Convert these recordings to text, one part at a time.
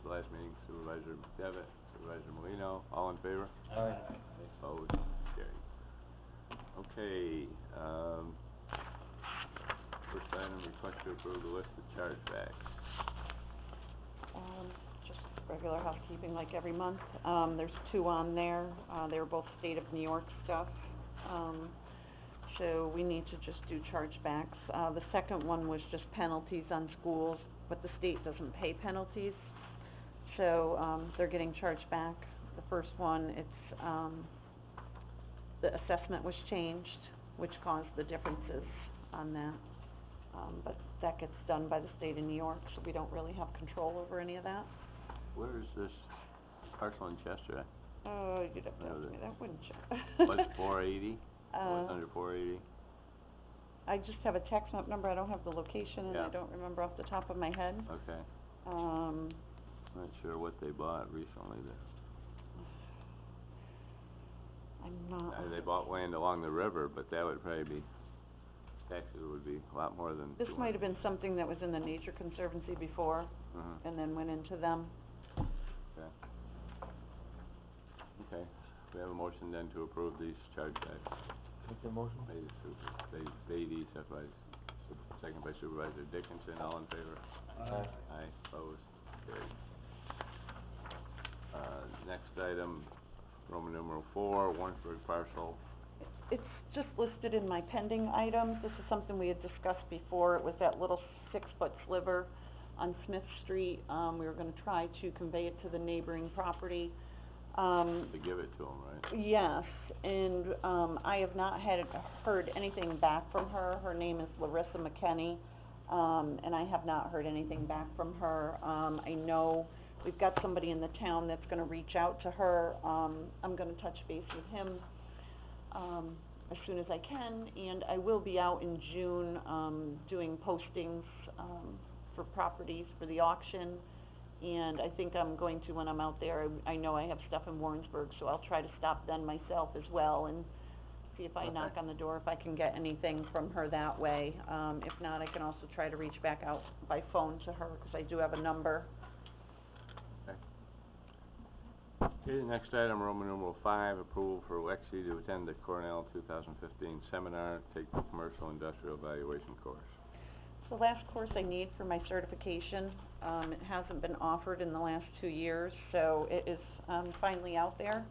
at the last meeting, Supervisor Devitt, Supervisor Molino, all in favor? Aye. Opposed? Carried. Okay, first item, request to approve the list of chargebacks. Just regular housekeeping like every month. There's 2 on there. They were both state of New York stuff. So we need to just do chargebacks. The second one was just penalties on schools, but the state doesn't pay penalties. So, they're getting charged back. The first one, it's, the assessment was changed, which caused the differences on that. But that gets done by the state of New York, so we don't really have control over any of that. Where is this parcel in Chester? Oh, you'd have to ask me that, wouldn't you? What's 480? What's under 480? I just have a tax map number, I don't have the location, and Yeah. I don't remember off the top of my head. Okay. Um, Not sure what they bought recently there. I'm not. They bought land along the river, but that would probably be, taxes would be a lot more than This 200. might have been something that was in the Nature Conservancy before, and then went into them. Okay. Okay, we have a motion then to approve these chargebacks. Make the motion. Beatty, second by Supervisor Dickinson, all in favor? Aye. Aye, opposed, carried. Next item, Roman numeral 4, Warrensburg parcel. It's just listed in my pending items. This is something we had discussed before. It was that little 6-foot sliver on Smith Street. We were gonna try to convey it to the neighboring property. To give it to them, right? Yes, and, I have not heard anything back from her. Her name is Larissa McKenney, and I have not heard anything back from her. I know we've got somebody in the town that's gonna reach out to her. I'm gonna touch base with him, as soon as I can, and I will be out in June, doing postings, for properties for the auction. And I think I'm going to, when I'm out there, I know I have stuff in Warrensburg, so I'll try to stop then myself as well and see if I knock on the door, if I can get anything from her that way. If not, I can also try to reach back out by phone to her, because I do have a number. Okay, next item, Roman numeral 5, approval for Lexi to attend the Cornell 2015 seminar, take the commercial industrial evaluation course. The last course I need for my certification. It hasn't been offered in the last 2 years, so it is, finally out there.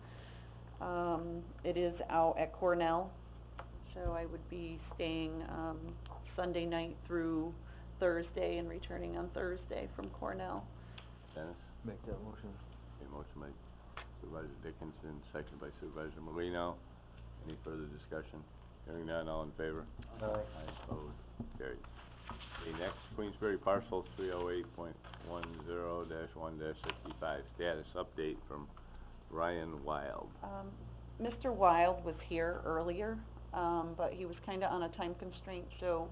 It is out at Cornell, so I would be staying, Sunday night through Thursday and returning on Thursday from Cornell. Dennis? Make that motion. Okay, motion by Supervisor Dickinson, second by Supervisor Molino. Any further discussion? Hearing none, all in favor? Aye. Aye, opposed, carried. Okay, next, Queensbury parcel 308.10-1-65, status update from Ryan Wild. Mr. Wild was here earlier, but he was kinda on a time constraint, so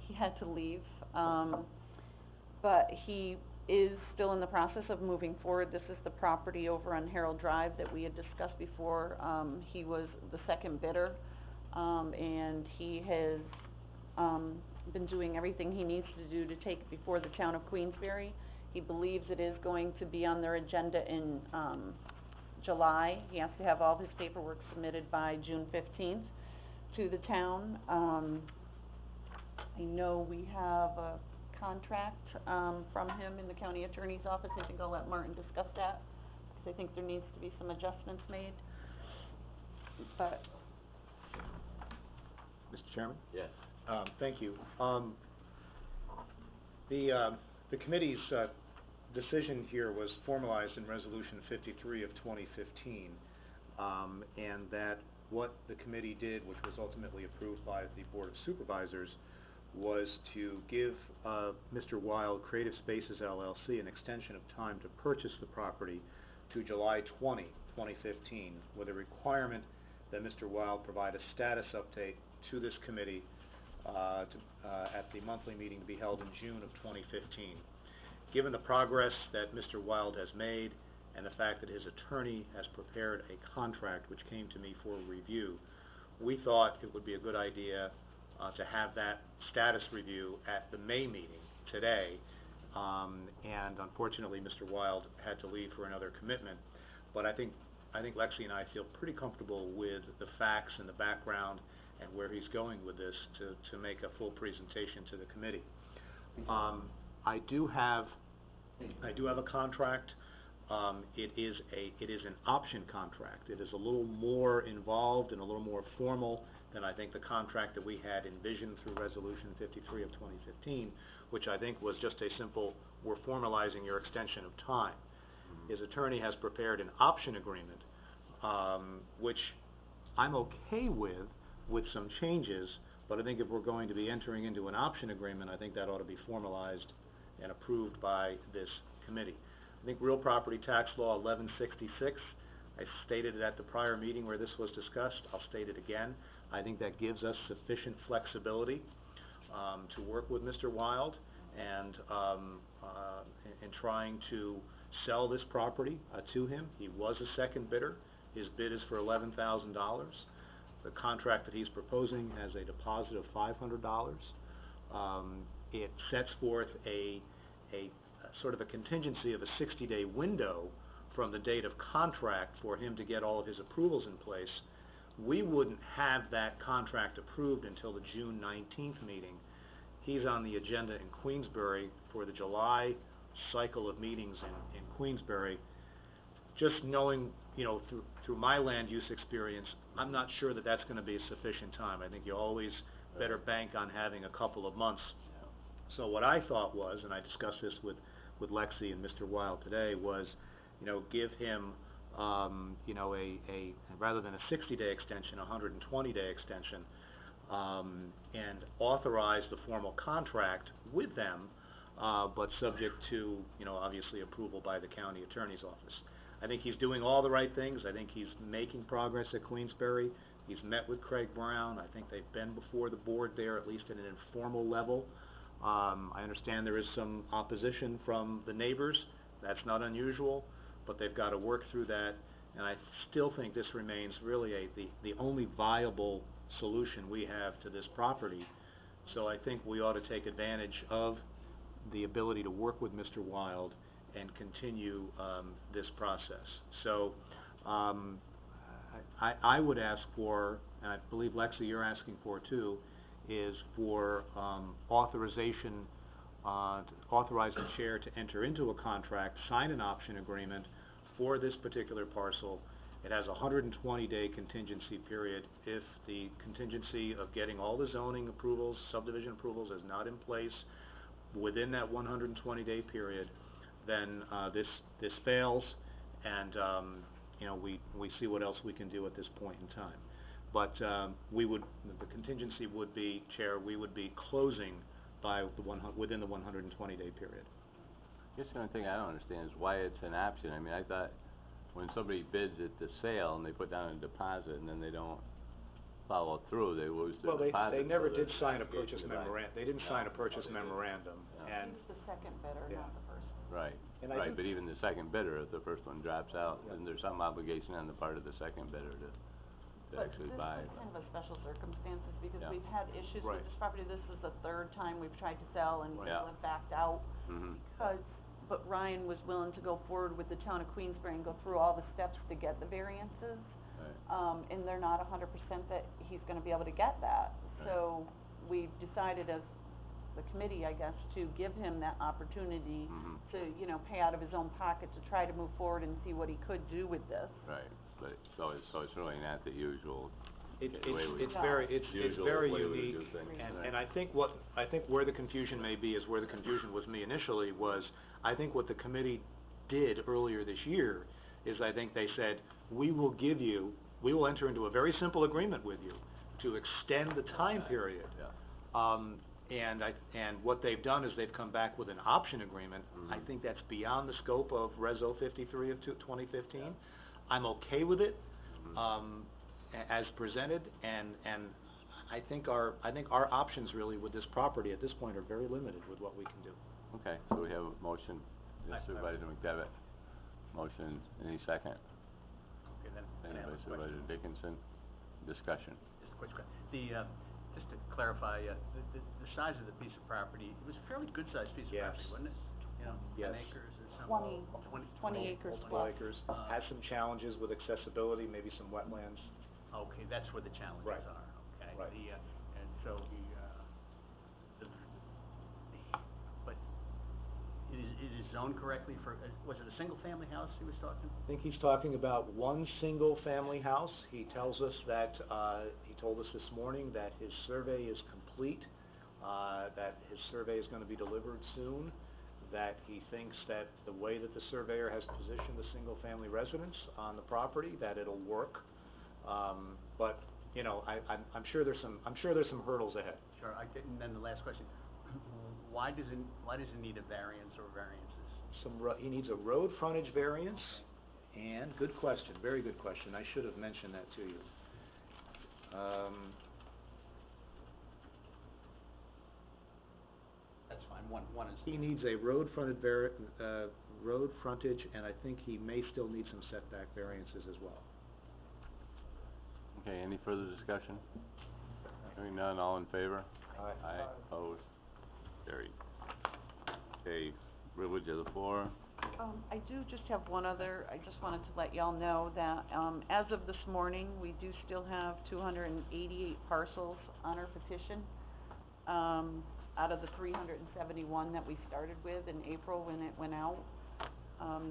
he had to leave. But he is still in the process of moving forward. This is the property over on Harold Drive that we had discussed before. He was the second bidder, and he has, been doing everything he needs to do to take it before the town of Queensbury. He believes it is going to be on their agenda in, July. He has to have all his paperwork submitted by June 15th to the town. I know we have a contract, from him in the county attorney's office. I think I'll let Martin discuss that, because I think there needs to be some adjustments made. But, Mr. Chairman? Yes. Thank you. The committee's decision here was formalized in Resolution 53 of 2015, and that what the committee did, which was ultimately approved by the Board of Supervisors, was to give Mr. Wild Creative Spaces LLC an extension of time to purchase the property to July 20, 2015, with a requirement that Mr. Wild provide a status update to this committee at the monthly meeting to be held in June of 2015. Given the progress that Mr. Wild has made and the fact that his attorney has prepared a contract which came to me for review, we thought it would be a good idea to have that status review at the May meeting today, and unfortunately, Mr. Wild had to leave for another commitment. But I think Lexi and I feel pretty comfortable with the facts and the background and where he's going with this to make a full presentation to the committee. I do have a contract. It is an option contract. It is a little more involved and a little more formal than I think the contract that we had envisioned through Resolution 53 of 2015, which I think was just a simple, we're formalizing your extension of time. His attorney has prepared an option agreement, which I'm okay with some changes, but I think if we're going to be entering into an option agreement, I think that ought to be formalized and approved by this committee. I think real property tax law 1166, I stated it at the prior meeting where this was discussed, I'll state it again. I think that gives us sufficient flexibility to work with Mr. Wild and in trying to sell this property to him. He was a second bidder. His bid is for $11,000. The contract that he's proposing has a deposit of $500. It sets forth a sort of a contingency of a 60-day window from the date of contract for him to get all of his approvals in place. We wouldn't have that contract approved until the June 19th meeting. He's on the agenda in Queensbury for the July cycle of meetings in Queensbury. Just knowing, through my land use experience, I'm not sure that that's going to be a sufficient time. I think you always better bank on having a couple of months. So what I thought was, and I discussed this with Lexi and Mr. Wild today, was, give him, a rather than a 60-day extension, a 120-day extension, and authorize the formal contract with them, but subject to, obviously approval by the county attorney's office. I think he's doing all the right things. I think he's making progress at Queensbury. He's met with Craig Brown. I think they've been before the board there, at least at an informal level. I understand there is some opposition from the neighbors. That's not unusual, but they've got to work through that. And I still think this remains really the only viable solution we have to this property. So I think we ought to take advantage of the ability to work with Mr. Wild and continue this process. So I would ask for, and I believe Lexi you're asking for too, is for authorization, to authorize the chair to enter into a contract, sign an option agreement for this particular parcel. It has a 120-day contingency period. If the contingency of getting all the zoning approvals, subdivision approvals is not in place within that 120-day period, then this fails, and we see what else we can do at this point in time. But the contingency would be, Chair, we would be closing by within the 120-day period. I guess the only thing I don't understand is why it's an option. I mean, I thought when somebody bids at the sale and they put down a deposit and then they don't follow through, they lose their deposit. Well, they never so did sign a obligation purchase to buy. memorandum. They didn't sign a purchase memorandum, Yeah. and He's the second bidder, Yeah. not the first. Right, And I right, think- but even the second bidder, if the first one drops out, Yeah. then there's some obligation on the part of the second bidder to actually buy. But this is kind of a special circumstances, because Yeah. we've had issues Right. with this property. This is the third time we've tried to sell, and Yeah. people have backed out. Mm-hmm. But Ryan was willing to go forward with the town of Queensbury and go through all the steps to get the variances. Right. And they're not 100% that he's gonna be able to get that. Right. So we decided as the committee, I guess, to give him that opportunity Mhm. to, pay out of his own pocket to try to move forward and see what he could do with this. Right, but so it's really not the usual. It's the way we- very usual very way we would unique, do things, right. and I think where the confusion may be is where the confusion was me initially was, I think what the committee did earlier this year is I think they said, we will enter into a very simple agreement with you to extend the time period. Yeah. And what they've done is they've come back with an option agreement. Mhm. I think that's beyond the scope of Reso 53 of 2015. I'm okay with it, Mhm. as presented, and I think our options really with this property at this point are very limited with what we can do. Okay, so we have a motion, Supervisor McDevitt. Motion, any second? Okay, then I Second have by a Supervisor question. Dickinson. Discussion. Just a quick question. Just to clarify, the size of the piece of property, it was a fairly good-sized piece of Yes. property, wasn't it? you know, Yes. 10 acres or something? 20 acres Multiple plus. acres, Uh, has some challenges with accessibility, maybe some wetlands. Okay, that's where the challenges Right. are, okay? Right. And so but it is zoned correctly for, was it a single-family house he was talking? I think he's talking about one single-family house. He tells us that, he told us this morning that his survey is complete, that his survey is gonna be delivered soon, that he thinks that the way that the surveyor has positioned the single-family residence on the property, that it'll work. But, you know, I'm sure there's some hurdles ahead. Sure, and then the last question, why does it need a variance or variances? He needs a road frontage variance, and, good question, very good question, I should have mentioned that to you. That's fine, one is. He needs a road frontage and I think he may still need some setback variances as well. Okay, any further discussion? Hearing none, all in favor? Aye. Aye, opposed, carried. Okay, privilege of the floor. I do just have one other, I just wanted to let y'all know that, as of this morning, we do still have 288 parcels on our petition, out of the 371 that we started with in April when it went out.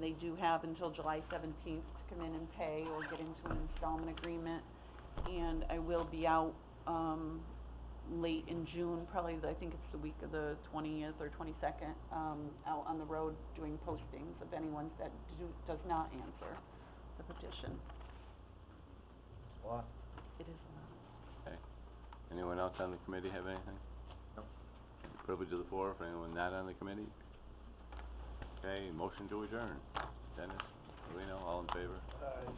They do have until July 17th to come in and pay or get into an installment agreement, and I will be out, late in June, probably, I think it's the week of the 20th or 22nd, out on the road doing postings of anyone that does not answer the petition. What? It is a lot. Okay. Anyone else on the committee have anything? No. Privilege of the floor for anyone not on the committee? Okay, motion to adjourn. Dennis, Reno, all in favor? Aye.